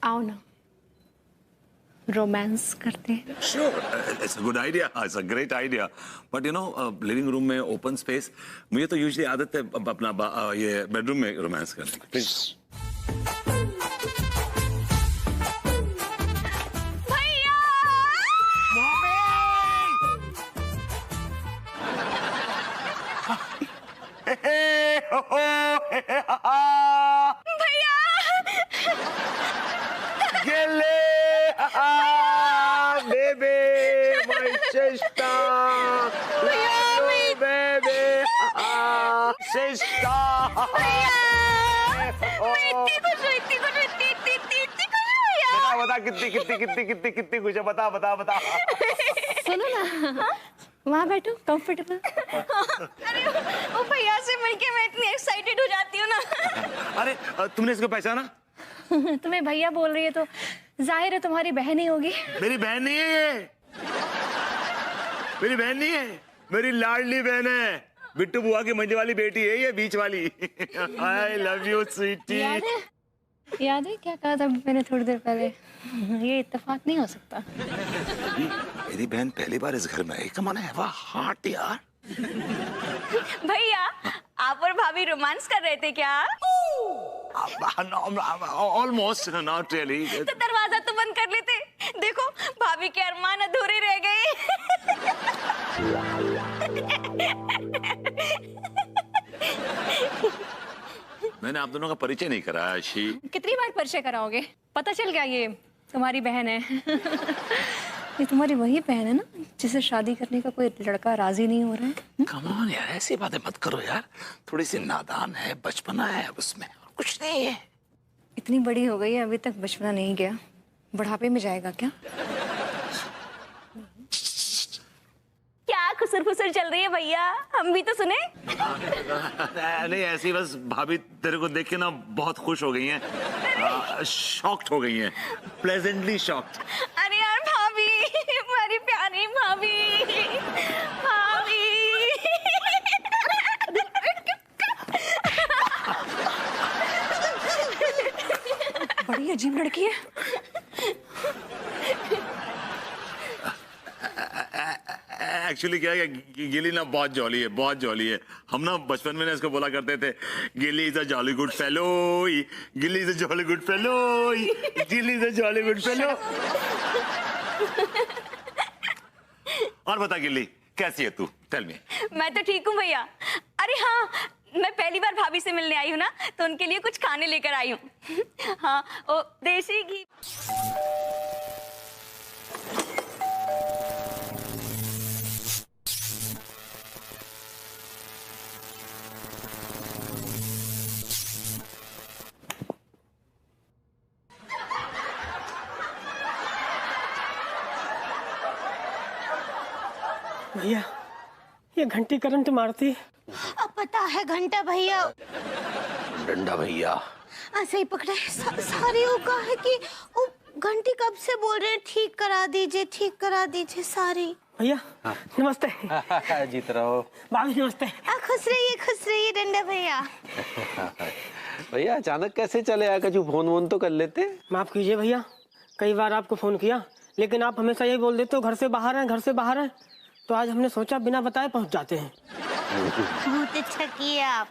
आओ ना, रोमांस करते हैं। Sure, it's a good idea. It's a great idea. But you know, living room में ओपन स्पेस, मुझे तो यूजुअली आदत है अपना ये बेडरूम में रोमांस करने की। प्लीज। भैया! भैया! Gilly! Baby, my sister. Love you, baby. Sister. मैं इतनी खुश हूँ, इतनी खुश हूँ, इतनी खुश हूँ भैया। बता कितनी खुश है, बता। सुनो ना, वहाँ बैठो, कंफर्टेबल। अरे वो भैया से मिलके मैं इतनी एक्साइटेड हो जाती हूँ ना। अरे तुमने इसको पहचाना? तुम्हें भैया बोल रही है तो जाहिर है तुम्हारी बहन ही होगी। मेरी बहन नहीं है ये। मेरी बहन नहीं है, मेरी लाडली बहन है। बिट्टू बुआ की मंझे वाली बेटी है ये, बीच वाली। I love you sweety. याद है क्या कहा था मैंने थोड़ी देर पहले? ये इत्तेफाक नहीं हो सकता। मेरी बहन पहली बार इस घर में आई। कमाना है वाह हार्ट यार। भैया आप और भाभी रोमांस कर रहे थे क्या? Almost, not really. तो दरवाजा तो बंद कर लेते। देखो भाभी के अरमान अधूरे रह गए। मैंने आप दोनों का परिचय नहीं कराया। शी कितनी बार परिचय कराओगे? पता चल गया ये तुम्हारी बहन है। ये तुम्हारी वही बहन है ना जिसे शादी करने का कोई लड़का राजी नहीं हो रहा है? कम ऑन यार, ऐसी बातें मत करो यार। थोड़ी सी नादान है, बचपना है उसमें, और कुछ नहीं है। इतनी बड़ी हो गई है अभी तक बचपना नहीं गया। बुढ़ापे में जाएगा क्या? क्या खुसर फुसर चल रही है भैया? हम भी तो सुने। नहीं ऐसी बस भाभी तेरे को देख के ना बहुत खुश हो गई हैं, शॉक्ड हो गई हैं, प्लेजेंटली शॉक्ड। अरे यार भाभी, हमारी प्यारी भाभी, भाभी। बड़ी अजीब लड़की है। एक्चुअली क्या है कि गिली ना बहुत जॉली है, बहुत जॉली है। हम ना बचपन में ना इसको बोला करते थे, Gilly is a jolly good fellow, Gilly is a jolly good fellow, Gilly is a jolly good fellow. और बता गिल्ली कैसी है तू? Tell me. मैं तो ठीक हूँ भैया। अरे हाँ, मैं पहली बार भाभी से मिलने आई हूँ ना, तो उनके लिए कुछ खाने लेकर आई हूँ। हाँ, ओ देसी घी। भैया ये घंटी करंट मारती। अब पता है घंटा भैया, डंडा भैया ऐसे ही पकड़े। सारी होगा है कि वो घंटी कब से बोल रहे हैं ठीक करा दीजिए सारी। भैया नमस्ते। जीत रहो भाभी नमस्ते। खुश रहिए डंडा भैया। भैया अचानक कैसे चले आए? कभी फोन वोन तो कर लेते। माफ कीजिए भैया, कई बार आपको फोन किया लेकिन आप हमेशा यही बोल देते हो घर से बाहर हैं। तो आज हमने सोचा बिना बताए पहुंच जाते हैं। बहुत अच्छा किया आप।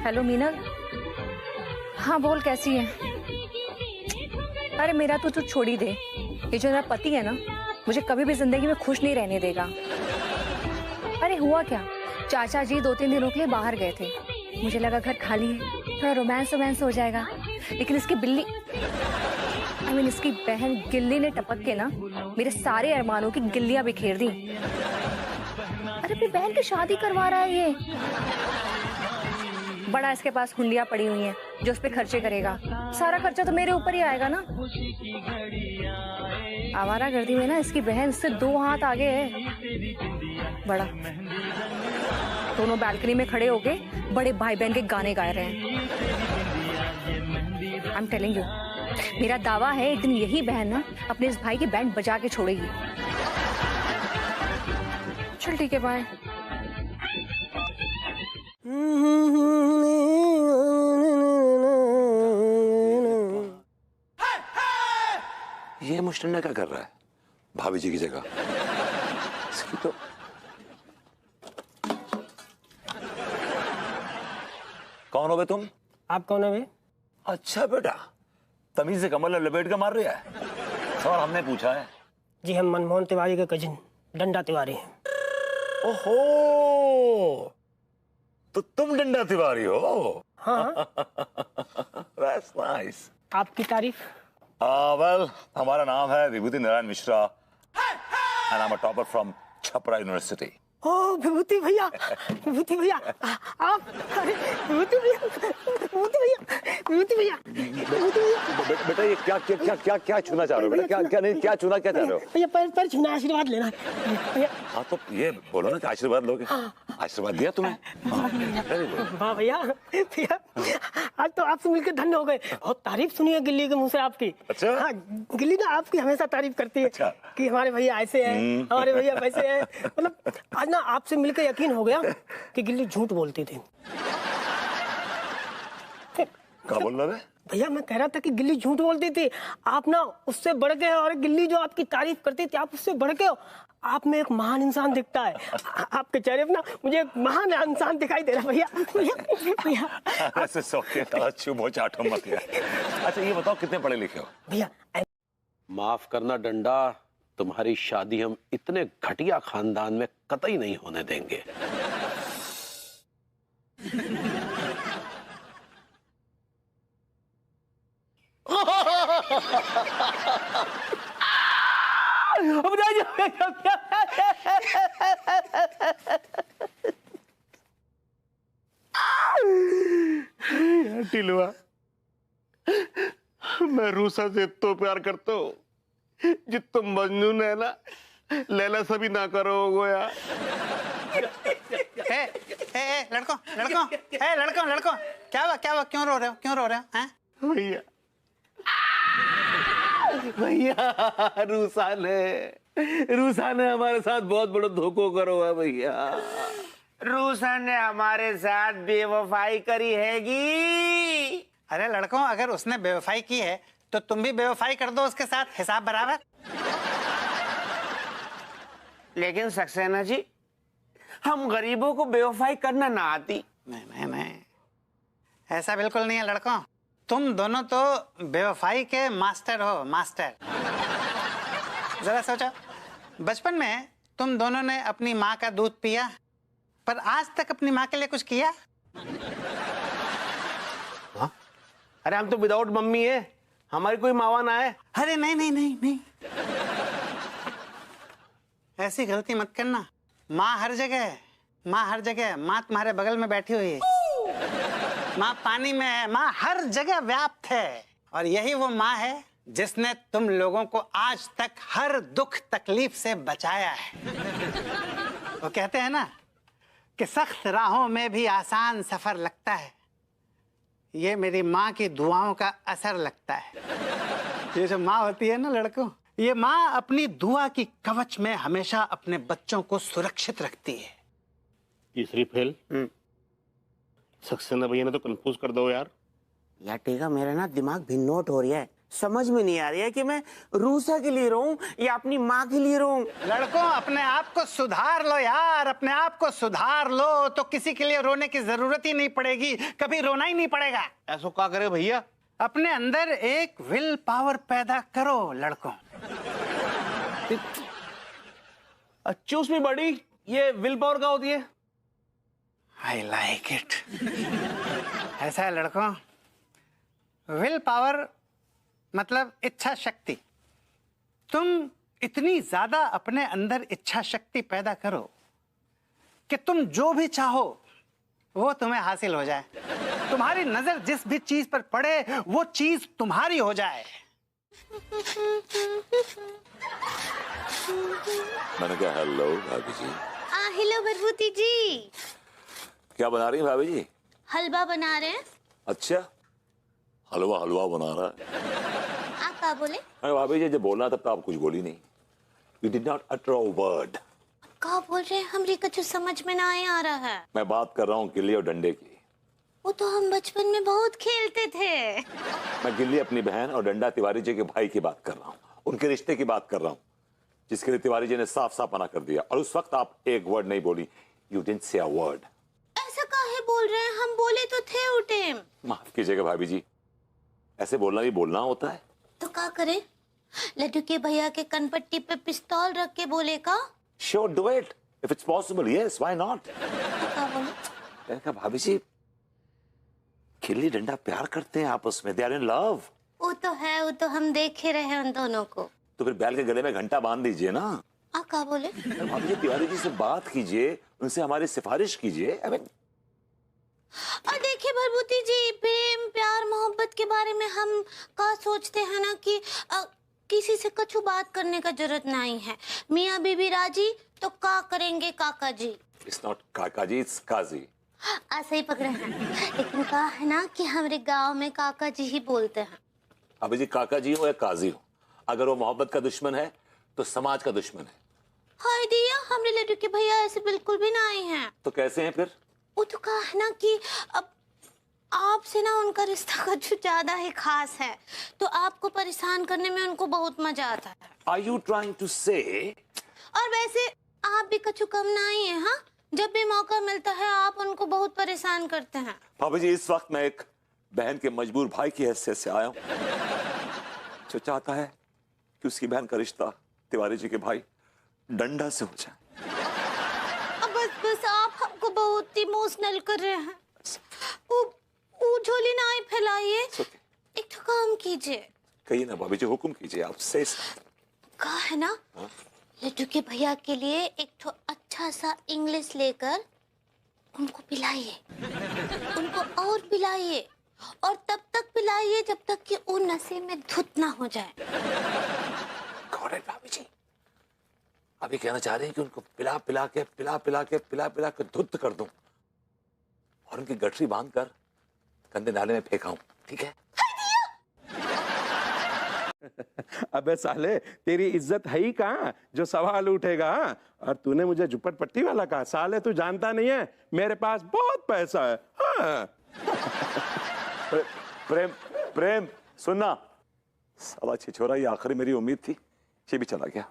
हेलो मीनल। हाँ बोल, कैसी है? अरे मेरा तो छोड़ ही दे। ये जो मेरा पति है ना, मुझे कभी भी जिंदगी में खुश नहीं रहने देगा। अरे हुआ क्या, चाचा जी 2-3 दिनों के लिए बाहर गए थे। मुझे लगा घर खाली है, थोड़ा रोमांस हो जाएगा। लेकिन इसकी बिल्ली, इसकी बहन गिल्ली ने टपक के ना मेरे सारे अरमानों की गिल्लियां बिखेर दी। अरे अपनी बहन की शादी करवा रहा है ये। बड़ा इसके पास हुंडियां पड़ी हुई हैं जो उस पे खर्चे करेगा। सारा खर्चा तो मेरे ऊपर ही आएगा ना। आवारागर्दी में ना इसकी बहन इससे 2 हाथ आगे है। बड़ा दोनों बालकनी में खड़े होके बड़े भाई बहन के गाने गा रहे हैं। आई एम टेलिंग यू, मेरा दावा है एक दिन यही बहन ना अपने इस भाई की बैंड बजा के छोड़ेगी। चल ठीक है, बाय। ये मुश्तंडा क्या कर रहा है भाभी जी की जगह? इसकी तो कौन हो बे तुम? आप कौन है बे? अच्छा बेटा, तमीज से कमर लपेट के मार रहा है। और हमने पूछा है। जी हम मनमोहन तिवारी के कजिन डंडा तिवारी हैं। ओहो, तो तुम डंडा तिवारी हो? हाँ। That's nice. आपकी तारीफ? Well, हमारा नाम है Vibhuti Narayan Mishra and I'm a topper from Chhapra university. ओ विभूति भैया, विभूति भैया, आप, अरे विभूति भैया, विभूति भैया, विभूति भैया, विभूति भैया। बेटा ये क्या छूना चाह रहे हो बेटा? क्या छूना क्या चाह रहे हो? भैया पैर छूना, आशीर्वाद लेना है भैया। हाँ तो ये बोलो ना कि आशीर्वाद लोगे। आशीर्वाद दिया तुम्हें? वाह भैया, भैया आज तो आपसे मिलकर धन्य हो गए। बहुत तारीफ सुनी है गिल्ली के मुंह से आपकी। अच्छा? हाँ, गिल्ली ना आपकी हमेशा तारीफ करती है। अच्छा। कि हमारे भैया ऐसे हैं, हमारे भैया वैसे हैं। मतलब आज ना आपसे मिलकर यकीन हो गया कि गिल्ली झूठ बोलती थी। क्या बोल रहे? भैया मैं कह रहा था कि गिल्ली झूठ बोलती थी, आप ना उससे बढ़ के, और गिल्ली जो आपकी तारीफ करती थी आप उससे बढ़ के हो। आप में एक महान इंसान दिखता है। आपके चेहरे पे ना मुझे एक महान इंसान दिखाई दे रहा है भैया। भैया ऐसे सौखे चुप हो, चाटो मत यार। अच्छा ये बताओ कितने पढ़े लिखे हो? भैया माफ करना डंडा, तुम्हारी शादी हम इतने घटिया खानदान में कतई नहीं होने देंगे। टिलुआ, मैं रूसा से तो प्यार करता हूँ जितना मजनू है ना लैला से भी ना करो गोया। लड़कों क्या हुआ क्यों रो रहे हो हैं? भैया रूसा ने हमारे साथ बहुत बड़ा धोखा करो है भैया। रूसा ने हमारे साथ बेवफाई करी हैगी। अरे लड़कों, अगर उसने बेवफाई की है तो तुम भी बेवफाई कर दो उसके साथ, हिसाब बराबर। लेकिन सक्सेना जी, हम गरीबों को बेवफाई करना ना आती। नहीं, ऐसा बिल्कुल नहीं है लड़कों। तुम दोनों तो बेवफाई के मास्टर हो, मास्टर। जरा सोचो, बचपन में तुम दोनों ने अपनी माँ का दूध पिया, पर आज तक अपनी माँ के लिए कुछ किया? अरे हम तो विदाउट मम्मी है, हमारी कोई मावा ना है। अरे नहीं, ऐसी गलती मत करना। माँ हर जगह है, माँ तुम्हारे बगल में बैठी हुई है। माँ पानी में है, माँ हर जगह व्याप्त है। और यही वो माँ है जिसने तुम लोगों को आज तक हर दुख तकलीफ से बचाया है। वो कहते हैं ना कि सख्त राहों में भी आसान सफर लगता है, ये मेरी माँ की दुआओं का असर लगता है। ये जो माँ होती है ना लड़कों, ये माँ अपनी दुआ की कवच में हमेशा अपने बच्चों को सुरक्षित रखती है। तीसरी फेल। सक्सेना भैया ने तो कंफ्यूज कर दो यार। यार टीका, मेरा ना दिमाग भिन्नोट हो रहा है, समझ में नहीं आ रही है कि मैं रूसा के लिए रोऊं या अपनी माँ के लिए रोऊं। लड़कों, अपने आप को सुधार लो यार, अपने आप को सुधार लो तो किसी के लिए रोने की जरूरत ही नहीं पड़ेगी, कभी रोना ही नहीं पड़ेगा। ऐसा क्या करे भैया? अपने अंदर एक विल पावर पैदा करो लड़कों। चूस मी बड़ी, ये विल पावर क्या होती है? I like it. ऐसा है लड़कों, विल पावर मतलब इच्छा शक्ति। तुम इतनी ज्यादा अपने अंदर इच्छा शक्ति पैदा करो कि तुम जो भी चाहो वो तुम्हें हासिल हो जाए। तुम्हारी नजर जिस भी चीज पर पड़े वो चीज तुम्हारी हो जाए। मैंने कहा हेलो भाभी जी। हेलो विभूति जी। क्या बना रही हैं भाभी जी? हलवा बना रहे हैं। अच्छा, हलवा बना रहा है। आप क्या बोले? अरे भाभी जी, जब बोलना तब तो आप कुछ बोली नहीं। You did not utter a word. क्या बोल रहे हैं? हमरे कुछ समझ में ना आ रहा है। मैं बात कर रहा हूँ गिल्ली और डंडे की। वो तो हम बचपन में बहुत खेलते थे। मैं गिल्ली अपनी बहन और डंडा तिवारी जी के भाई की बात कर रहा हूँ। उनके रिश्ते की बात कर रहा हूं, जिसके लिए तिवारी जी ने साफ साफ मना कर दिया, और उस वक्त आप एक वर्ड नहीं बोली। You didn't say a word. ऐसा काहे बोल रहे हैं, हम बोले तो थे उस टाइम। माफ कीजिएगा भाभी जी, ऐसे बोलना भी बोलना होता है। तो क्या करे, लड्डू के भैया के कनपट्टी पे पिस्तौल रख के बोले का? Sure, do it if it's possible, yes, why not. क्या बोले? मैंने कहा भाभी जी, गिल्ली डंडा प्यार करते हैं आपस में, दे आर इन लव। वो तो है, वो तो हम देखे रहे उन दोनों को। तो फिर बैल के गले में घंटा बांध दीजिए ना। आप क्या बोले? भाभी जी, तिवारी जी से बात कीजिए, उनसे हमारी सिफारिश कीजिए। आई मीन, और देखिए भरभूति जी, प्रेम प्यार मोहब्बत के बारे में हम का सोचते हैं ना कि किसी से कछु बात करने का जरूरत नहीं है। मियाँ बीबी राजी तो का करेंगे काका जी। इट्स नॉट काका जी, इट्स काजी। ऐसे ही पकड़े हैं, लेकिन कहा है ना कि हमारे गांव में काका जी ही बोलते हैं। अभी जी, काका जी हो या काजी हो, अगर वो मोहब्बत का दुश्मन है तो समाज का दुश्मन है। हाय दिया, हमारे लड्डू के भैया ऐसे बिल्कुल भी नहीं हैं। तो कैसे हैं फिर? वो तो कहा है ना कि अब आपसे ना उनका रिश्ता कुछ ज्यादा ही खास है, तो आपको परेशान करने में उनको बहुत मजा आता है। आर यू ट्राइंग टू से? और वैसे आप भी कछु कम नहीं है। हाँ, जब भी मौका मिलता है आप उनको बहुत परेशान करते हैं। भाभी जी, इस वक्त मैं एक बहन के मजबूर भाई की हैसियत से आया हूँ, जो चाहता है कि उसकी बहन का रिश्ता तिवारी जी के भाई डंडा से हो जाए। अब बस आप हमको बहुत इमोशनल कर रहे हैं। वो झोली ना फैलाइए, okay. एक तो काम कीजिए। कहिए ना भाभी जी, हुक्म कीजिए, आप से कहा है ना, लड्डू के भैया के लिए एक तो अच्छा सा इंग्लिश लेकर उनको पिलाइए, उनको और पिलाइए, और तब तक पिलाइए जब तक कि वो नशे में धुत ना हो जाए। भाभी जी, अभी कहना चाह रहे हैं कि उनको पिला पिला के धुत कर दूं, और उनकी गठरी बांधकर गंदे नाले में फेंकाऊं, ठीक है? अबे साले, तेरी इज्जत है ही कहाँ जो सवाल उठेगा? और तूने मुझे झुपट पट्टी वाला कहा? साले, तू जानता नहीं है मेरे पास बहुत पैसा है। हाँ। प्रेम सुनना, साला छिछोरा, ये आखिरी मेरी उम्मीद थी, ये भी चला गया।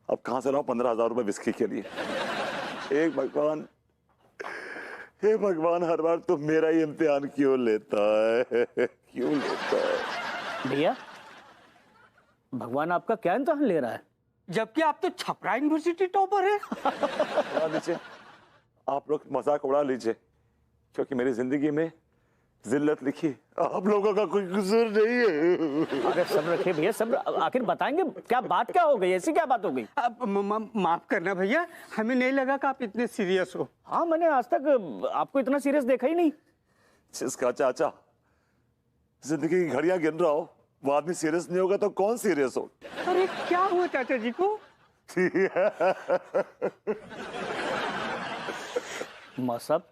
अब कहां से लाऊं 15,000 रुपए विस्की के लिए? हे भगवान, हर बार तुम मेरा ही इम्तिहान क्यों लेता है? क्यों लेता है? भैया, भगवान आपका क्या इम्तिहान ले रहा है, जबकि आप तो छपरा यूनिवर्सिटी टॉपर है। उड़ा लीजिए, आप लोग मजाक उड़ा लीजिए, क्योंकि मेरी जिंदगी में जिल्लत लिखी आप लोगों का कोई कसूर नहीं है। अगर सब्र रखिए भैया, सब्र। आखिर बताएंगे क्या बात, क्या हो गई, ऐसी क्या बात हो गई? माफ करना भैया, हमें नहीं लगा कि आप इतने सीरियस हो। हाँ, मैंने आज तक आपको इतना सीरियस देखा ही नहीं। जिसका चाचा जिंदगी की घड़ियां गिन रहा हो, वो आदमी सीरियस नहीं होगा तो कौन सीरियस हो? अरे क्या हुआ चाचा जी को? माँ साहब,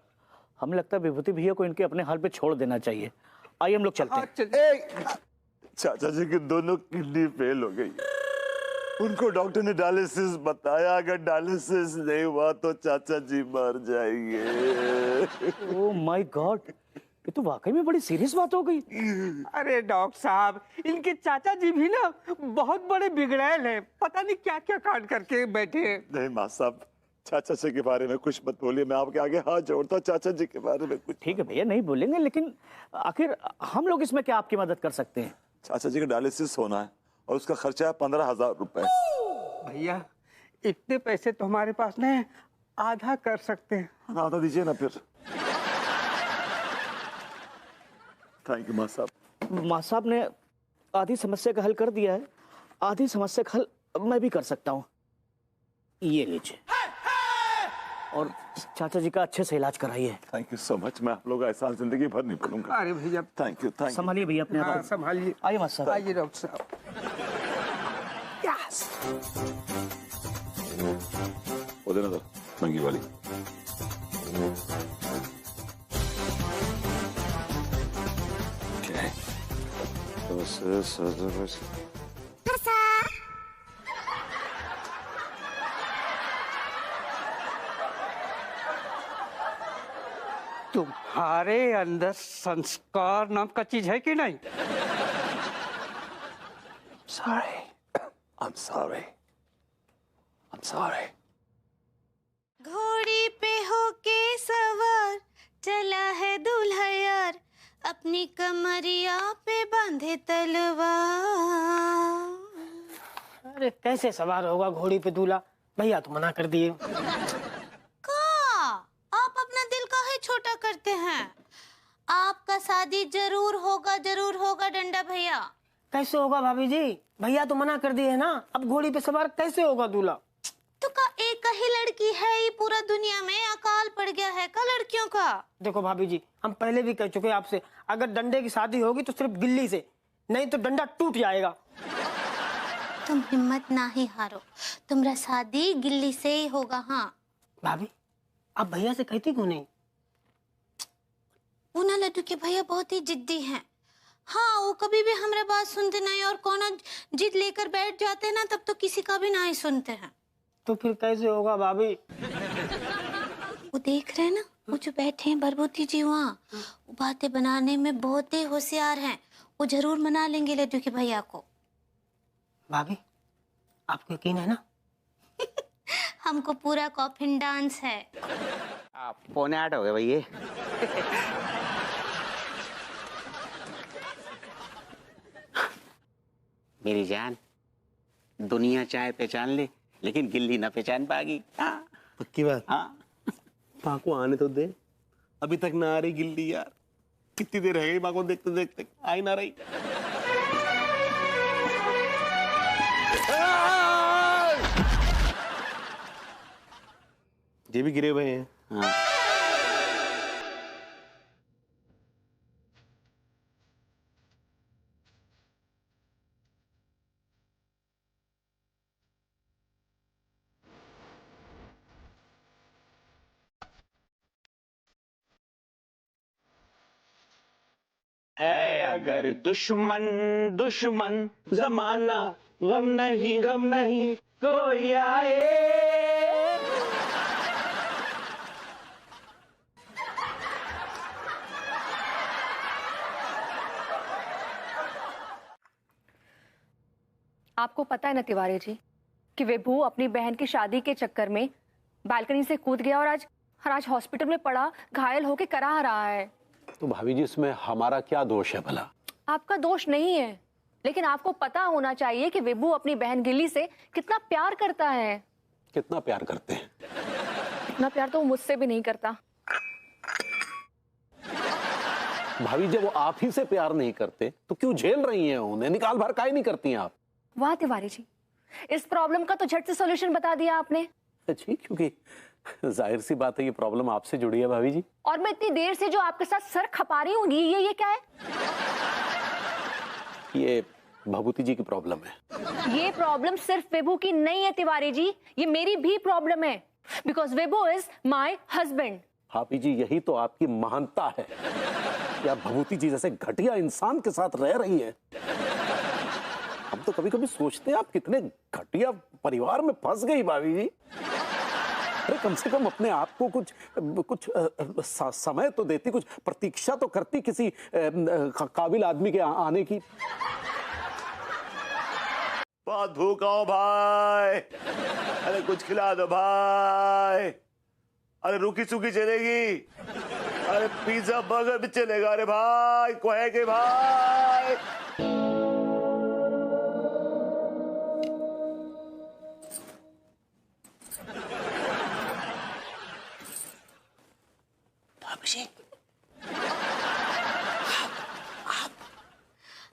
हमें लगता है विभूति भैया को इनके अपने हाल पे छोड़ देना चाहिए। आइए हम लोग चलते हैं। चाचा जी की दोनों किडनी फेल हो गई, उनको डॉक्टर ने डायलिसिस बताया, अगर डायलिसिस नहीं हुआ तो चाचा जी मर जाएंगे। ओह माय गॉड, ये तो वाकई में बड़ी सीरियस बात हो गई। अरे डॉक्टर साहब, इनके चाचा जी भी ना बहुत बड़े बिगड़ैल हैं, पता नहीं क्या क्या कांड करके बैठे हैं। नहीं माँ साहब, चाचा जी के बारे में कुछ मत बोलिए, मैं आपके आगे हाथ जोड़ता हूँ, चाचा जी के बारे में कुछ। ठीक है भैया, नहीं बोलेंगे, लेकिन आखिर हम लोग इसमें क्या आपकी मदद कर सकते हैं? चाचा जी का डायलिसिस होना है और उसका खर्चा है 15,000 रुपए। भैया, इतने पैसे तो हमारे पास नहीं, आधा कर सकते हैं। आधा दीजिए ना फिर। थैंक यू माँ साहब। माँ साहब ने आधी समस्या का हल कर दिया है, आधी समस्या का हल मैं भी कर सकता हूँ। ये लीजिए, और चाचा जी का अच्छे से इलाज कराइए। थैंक यू सो मच, मैं आप लोगों का एहसान जिंदगी भर नहीं भूलूंगा। अरे भैया, थैंक यू। संभालिए भैया अपने आप। संभालिए। आइए माँ साहब। आइए डॉक्टर साहब। वो देना तो मंगी वाली। तुम्हारे अंदर संस्कार नाम का चीज है कि नहीं? Sorry. I'm sorry. I'm sorry. घोड़ी पे होके सवार चला है दूल्हा यार, अपनी कमरिया पे बांधे तलवार। अरे कैसे सवार होगा घोड़ी पे दूल्हा? भैया तो मना कर दिए। आप अपना दिल काहे छोटा करते हैं? आपका शादी जरूर होगा डंडा भैया। कैसे होगा भाभी जी? भैया तो मना कर दिए है ना, अब घोड़ी पे सवार कैसे होगा दूल्हा? तो का एक ही लड़की है, ये पूरा दुनिया में अकाल पड़ गया है का लड़कियों का। देखो भाभी जी, हम पहले भी कह चुके हैं आपसे, अगर डंडे की शादी होगी तो सिर्फ गिल्ली से, नहीं तो डंडा टूट जाएगा। तुम हिम्मत ना ही हारो, तुम्हारा शादी गिल्ली से ही होगा। हाँ भाभी, आप भैया से कहती क्यों नहीं? उना लड्डू के भैया बहुत ही जिद्दी हैं। हाँ, वो कभी भी हमारा बात सुनते नहीं, और कौन जिद लेकर बैठ जाते हैं ना, तब तो किसी का भी ना ही सुनते हैं। तो फिर कैसे होगा भाभी? वो देख रहे हैं ना, वो जो बैठे हैं भरभूति जी वहाँ, वो बातें बनाने में बहुत ही होशियार हैं। वो जरूर मना लेंगे लड्डू के भैया को। भाभी, आपको यकीन है ना? हमको पूरा कॉफिन डांस है। आप 7:45 हो गए भैया। मेरी जान, दुनिया चाहे पहचान ले, लेकिन गिल्ली ना पहचान पाएगी। हाँ पक्की बात। हाँ, माँ को आने तो दे, अभी तक ना आ रही गिल्ली यार। कितनी देर रह गई माँ को देखते देखते, आ ही ना रही। ये भी गिरे हुए हैं। हाँ। अगर दुश्मन दुश्मन जमाना, गम नहीं कोई आए। आपको पता है ना तिवारी जी कि विभू अपनी बहन की शादी के चक्कर में बालकनी से कूद गया और आज हॉस्पिटल में पड़ा घायल होके कराह रहा है। तो भाभी जी, इसमें हमारा क्या दोष है भला? आपका दोष नहीं है, लेकिन आपको पता होना चाहिए कि विभू अपनी बहन गिल्ली से कितना प्यार करता है। कितना प्यार करते हैं? इतना प्यार तो वो मुझसे भी नहीं करता। भाभी, जब वो आप ही से प्यार नहीं करते तो क्यों झेल रही हैं उन्हें? निकाल भर काहे नहीं करती हैं आप? वाह तिवारी जी, इस प्रॉब्लम का तो झट से सॉल्यूशन बता दिया आपने। जी, क्योंकि जाहिर सी बात है ये प्रॉब्लम आपसे जुड़ी है भाभी जी। और मैं इतनी देर से जो आपके साथ सर खपा रही हूँ, ये क्या है? ये भभूति जी की प्रॉब्लम है। ये प्रॉब्लम सिर्फ विभू की नहीं है तिवारी जी, ये मेरी भी प्रॉब्लम है, because Vibhu is my husband. भाभी जी, यही तो आपकी महानता है कि आप भभूति जी जैसे घटिया इंसान के साथ रह रही हैं। हम तो कभी कभी सोचते हैं आप कितने घटिया परिवार में फंस गई भाभी जी। अरे कम से कम अपने आप को कुछ समय तो देती, कुछ प्रतीक्षा तो करती किसी काबिल आदमी के आने की। बहुत भूखा हूं भाई, अरे कुछ खिला दो भाई। अरे रूखी सूखी चलेगी? अरे पिज्जा बर्गर भी चलेगा? अरे भाई कोहे के भाई।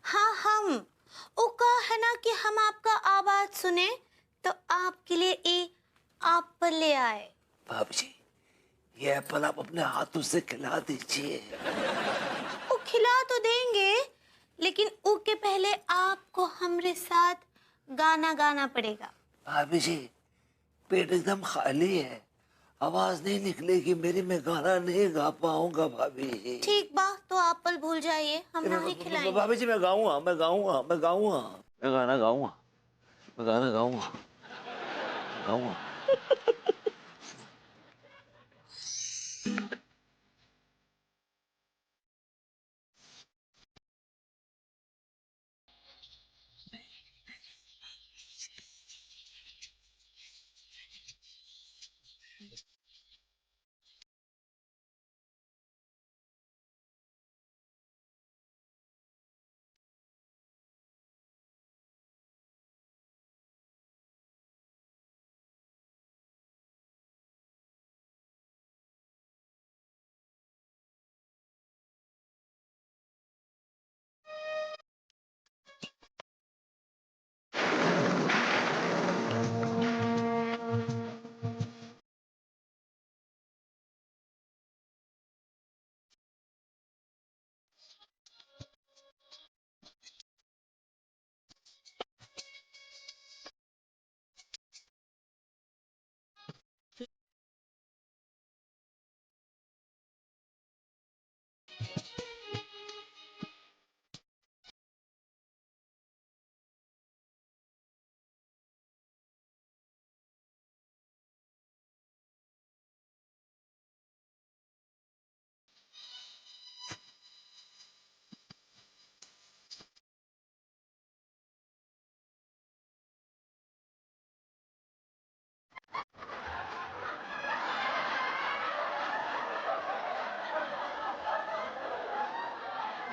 हाँ, हम वो कहा है ना कि हम आपका आवाज सुने तो आपके लिए ये एप्पल ले आए। भाभी जी, ये एप्पल आप अपने हाथों से खिला दीजिए। वो खिला तो देंगे, लेकिन उसके पहले आपको हमारे साथ गाना गाना पड़ेगा। भाभी जी, पेट एकदम खाली है, आवाज नहीं निकलेगी मेरी, मैं गाना नहीं गा पाऊंगा भाभी जी। ठीक बा, तो एप्पल भूल जाइए, हम नहीं खिलाएंगे। भाभी जी मैं गाऊंगा। मैं गाना गाऊंगा, मैं गाना गाऊंगा।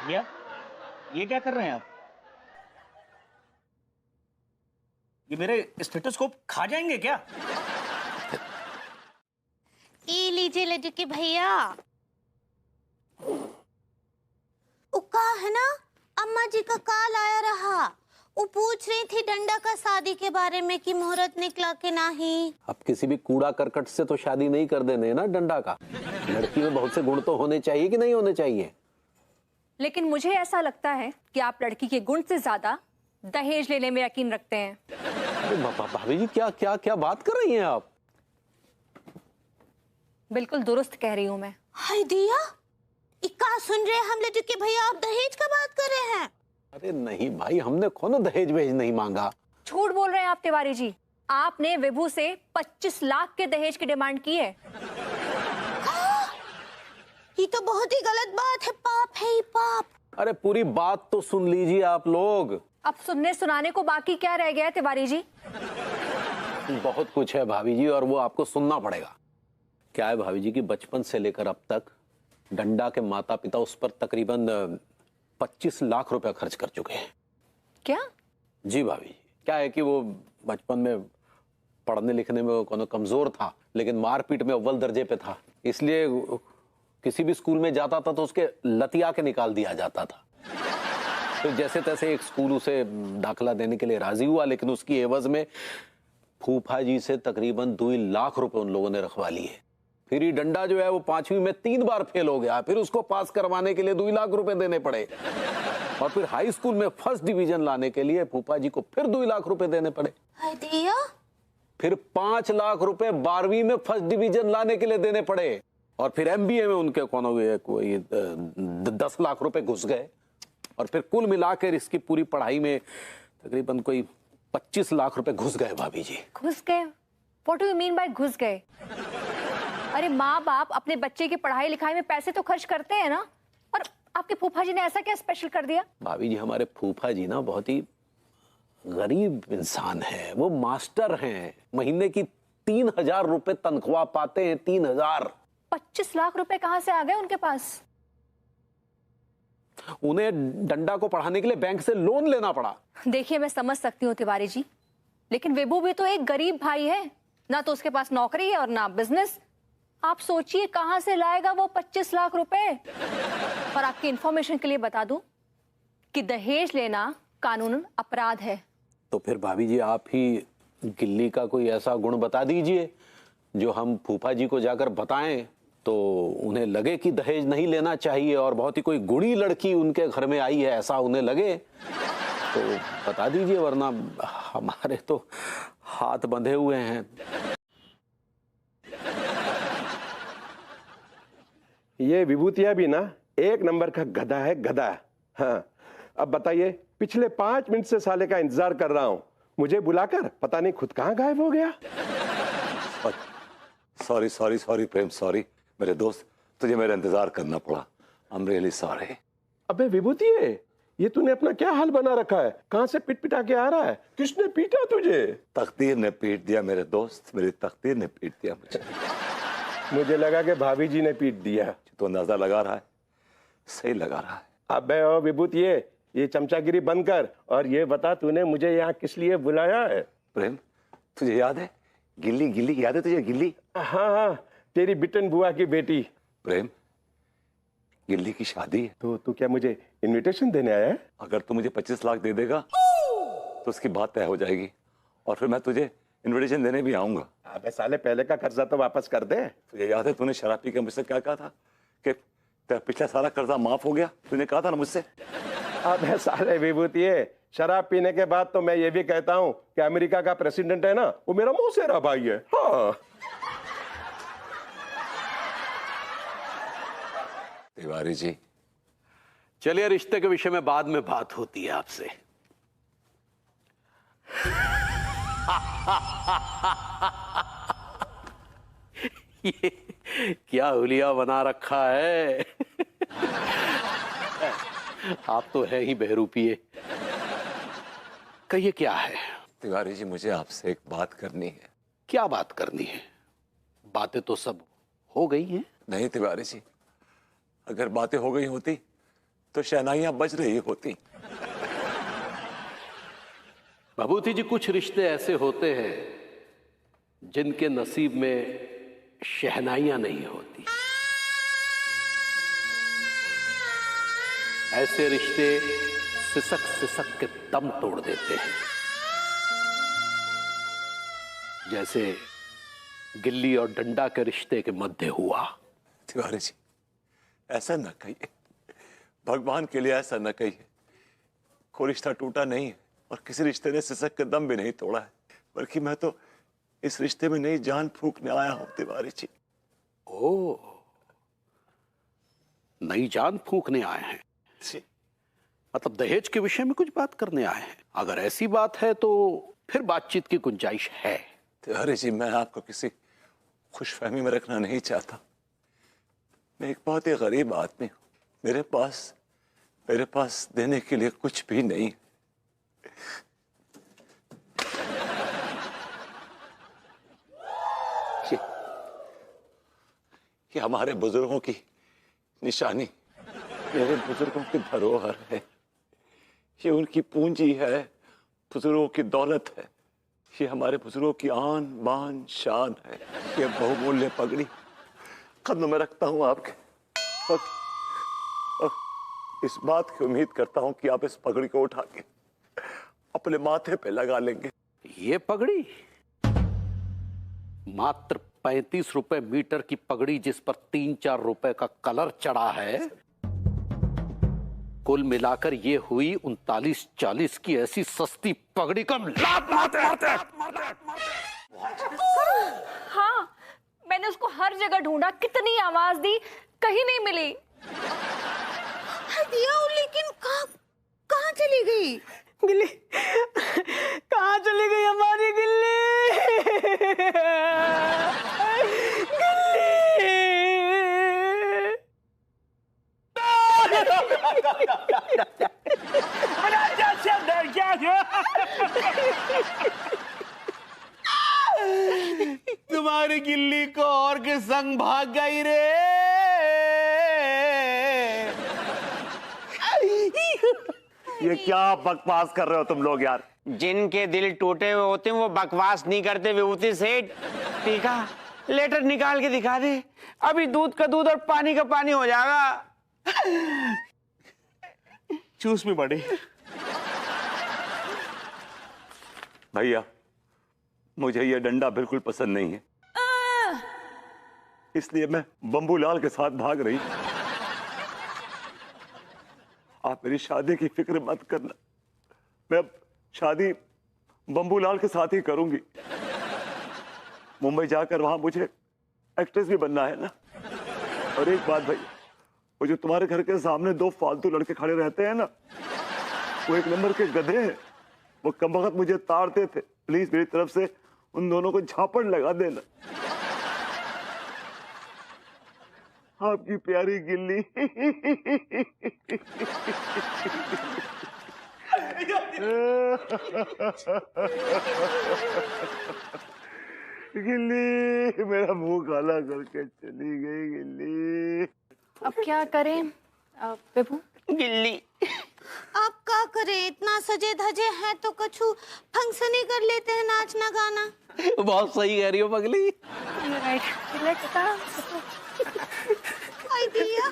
भैया ये क्या कर रहे हैं आप? ये मेरे स्टेथोस्कोप खा जाएंगे क्या? ये लीजिए लड्डू के भैया। उका है ना, अम्मा जी का कॉल आया रहा। वो पूछ रही थी डंडा का शादी के बारे में कि मुहूर्त निकला कि नहीं। अब किसी भी कूड़ा करकट से तो शादी नहीं कर देने ना डंडा का। लड़की में बहुत से गुण तो होने चाहिए कि नहीं होने चाहिए। लेकिन मुझे ऐसा लगता है कि आप लड़की के गुण से ज्यादा दहेज लेने में यकीन रखते हैं। अरे भाभी जी क्या क्या क्या बात कर रही हैं आप? बिल्कुल दुरुस्त कह रही हूँ मैं। हाय दिया, इक्का सुन रहे हम लड्डू के भैया, आप दहेज का बात कर रहे हैं? अरे नहीं भाई, हमने कौन दहेज वहेज नहीं मांगा। झूठ बोल रहे हैं आप तिवारी जी। आपने विभू से 25 लाख के दहेज की डिमांड की है। ये तो बहुत ही गलत बात है, पाप है ये पाप। अरे पूरी बात तो सुन लीजिए आप लोग। अब सुनने सुनाने को बाकी क्या रह गया है तिवारी जी? बहुत कुछ है भाभी जी, और वो आपको सुनना पड़ेगा। क्या है भाभी जी कि बचपन से लेकर अब तक डंडा के माता पिता उस पर तकरीबन 25 लाख रुपया खर्च कर चुके हैं। क्या? जी भाभी जी, क्या है कि वो बचपन में पढ़ने लिखने में वो कमजोर था, लेकिन मारपीट में अव्वल दर्जे पे था। इसलिए किसी भी स्कूल में जाता था तो उसके लतिया के निकाल दिया जाता था। तो जैसे तैसे एक स्कूल उसे दाखिला देने के लिए राजी हुआ, लेकिन उसकी एवज में फूफा जी से तकरीबन 2 लाख रुपए उन लोगों ने रखवा लिए। फिर ये डंडा जो है वो 5वीं में 3 बार फेल हो गया, फिर उसको पास करवाने के लिए 2 लाख रुपए देने पड़े। और फिर हाई स्कूल में फर्स्ट डिवीजन लाने के लिए फूफा जी को फिर 2 लाख रुपए देने पड़े। हाय दिया, फिर 5 लाख रुपए 12वीं में फर्स्ट डिवीजन लाने के लिए देने पड़े। और फिर MBA में उनके कोई 10 लाख रुपए घुस गए। और फिर कुल मिलाकर इसकी पूरी पढ़ाई में तकरीबन कोई 25 लाख रुपए घुस गए भाभी जी। घुस गए? What do you mean by घुस गए? अरे माँ बाप अपने बच्चे की पढ़ाई लिखाई में पैसे तो खर्च करते हैं ना, और आपके फूफा जी ने ऐसा क्या स्पेशल कर दिया? भाभी जी हमारे फूफा जी ना बहुत ही गरीब इंसान है। वो मास्टर हैं, महीने की 3000 रुपए तनख्वाह पाते हैं। 3000। 25 लाख रुपए कहाँ से आ गए उनके पास? उन्हें डंडा को पढ़ाने के लिए बैंक से लोन लेना पड़ा। देखिए मैं समझ सकती हूँ तिवारी जी, लेकिन विभू भी तो एक गरीब भाई है ना, तो उसके पास नौकरी है और ना बिजनेस। आप सोचिए कहां से लाएगा वो 25 लाख रुपए। और आपकी इंफॉर्मेशन के लिए बता दूं कि दहेज लेना कानूनन अपराध है। तो फिर भाभी जी आप ही गिल्ली का कोई ऐसा गुण बता दीजिए जो हम फूफा जी को जाकर बताएं तो उन्हें लगे कि दहेज नहीं लेना चाहिए, और बहुत ही कोई गुणी लड़की उनके घर में आई है ऐसा उन्हें लगे तो बता दीजिए, वरना हमारे तो हाथ बंधे हुए हैं। ये विभूतिया भी ना एक नंबर का गधा है, गधा। हाँ, अब बताइए, पिछले 5 मिनट से साले का इंतजार कर रहा हूं, मुझे बुलाकर पता नहीं खुद कहां गायब हो गया। सॉरी सॉरी सॉरी प्रेम, सॉरी मेरे दोस्त, तुझे मेरा इंतजार करना पड़ा। I am really sorry. अबे विभूतिये, ये तूने अपना क्या हाल बना रखा है? कहां से पिट पिटा के आ रहा है? किसने पीटा तुझे? तकदीर ने पीट दिया मेरे दोस्त, मेरी तकदीर ने पीट दिया मुझे। मुझे लगा कि भाभी जी ने पीट दिया। तो अंदाजा लगा रहा है, सही लगा रहा है। अबे ओ विभूतिये, ये चमचागिरी बंद कर और ये बता तूने मुझे यहाँ किस लिए बुलाया है? प्रेम, तुझे याद है गिल्ली? गिल्ली याद है तुझे? गिल्ली? हाँ हाँ, तेरी बिटन बुआ की बेटी। प्रेम, गिल्ली की शादी है। तो तू क्या मुझे इनविटेशन देने आया है? अगर तू मुझे 25 लाख दे देगा तो उसकी बात तय हो जाएगी, और फिर मैं तुझे इनविटेशन देने भी आऊंगा। अबे साले, पहले का कर्जा तो वापस कर दे। तुझे याद है तूने शराब पी के मुझसे क्या कहा था कि तेरा पिछला सारा कर्जा माफ हो गया? तूने कहा था ना मुझसे। अबे साले विभूतिये, शराब पीने के बाद तो मैं ये भी कहता हूँ कि अमेरिका का प्रेसिडेंट है ना, वो मेरा मौसेरा भाई है। हाँ। तिवारी जी, चलिए रिश्ते के विषय में बाद में बात होती है आपसे। ये क्या हुलिया बना रखा है। आप तो है ही बहरूपिये। कहिए क्या है? तिवारी जी, मुझे आपसे एक बात करनी है। क्या बात करनी है? बातें तो सब हो गई हैं। नहीं तिवारी जी, अगर बातें हो गई होती तो शहनाइयां बज रही होती। भभूति जी, कुछ रिश्ते ऐसे होते हैं जिनके नसीब में शहनाइयां नहीं होती। ऐसे रिश्ते सिसक सिसक के दम तोड़ देते हैं, जैसे गिल्ली और डंडा के रिश्ते के मध्य हुआ। तिवारी जी, ऐसा न कहिए, भगवान के लिए ऐसा न कहिए। कोई रिश्ता टूटा नहीं है और किसी रिश्ते ने सिसक के दम भी नहीं तोड़ा है, बल्कि मैं तो इस रिश्ते में नई जान फूंकने आया हूं तिवारी जी। ओ, नई जान फूंकने आए हैं? मतलब दहेज के विषय में कुछ बात करने आए हैं? अगर ऐसी बात है तो फिर बातचीत की गुंजाइश है। तिवारी जी, मैं आपको किसी खुशफहमी में रखना नहीं चाहता। मैं एक बहुत ही गरीब आदमी हूं। मेरे पास देने के लिए कुछ भी नहीं। ये हमारे बुजुर्गों की निशानी, मेरे बुजुर्गों की धरोहर है। ये उनकी पूंजी है, बुजुर्गों की दौलत है। ये हमारे बुजुर्गों की आन बान शान है। ये बहुमूल्य पगड़ी कदम में रखता हूं आपके, और इस बात की उम्मीद करता हूं कि आप इस पगड़ी को उठा के अपने माथे पे लगा लेंगे। ये पगड़ी मात्र 35 रुपए मीटर की पगड़ी, जिस पर 3-4 रुपए का कलर चढ़ा है, कुल मिलाकर ये हुई 39-40 की ऐसी सस्ती पगड़ी का लात मारते। हाँ, मैंने उसको हर जगह ढूंढा, कितनी आवाज दी, कहीं नहीं मिली। दिया, लेकिन कहाँ चली गई? गिल्ली कहाँ चली गई हमारी गिल्ली? तुम्हारी गिल्ली को और के संग भाग गई रे। ये क्या बकवास कर रहे हो तुम लोग यार? जिनके दिल टूटे हुए होते हैं वो बकवास नहीं करते। विभूति सेठ, टीका लेटर निकाल के दिखा दे, अभी दूध का दूध और पानी का पानी हो जाएगा। चूस में बड़ी। भैया, मुझे ये डंडा बिल्कुल पसंद नहीं है, इसलिए मैं बंबूलाल के साथ भाग रही। आप मेरी शादी की फिक्र मत करना, मैं अब शादी बंबूलाल के साथ ही करूंगी। मुंबई जाकर वहां मुझे एक्ट्रेस भी बनना है ना। और एक बात भैया, वो जो तुम्हारे घर के सामने 2 फालतू लड़के खड़े रहते हैं ना, वो 1 नंबर के गधे हैं। वो कमबख्त मुझे ताड़ते थे। प्लीज मेरी तरफ से उन दोनों को झापड़ लगा देना। आपकी प्यारी गिल्ली। गिल्ली, मेरा मुंह काला करके चली गई गिल्ली। अब क्या करें विभू? गिल्ली, आप क्या करें? इतना सजे धजे हैं तो कछु फंक्शन ही कर लेते हैं, नाचना गाना। बहुत सही कह रही हो पगली। आई दिया।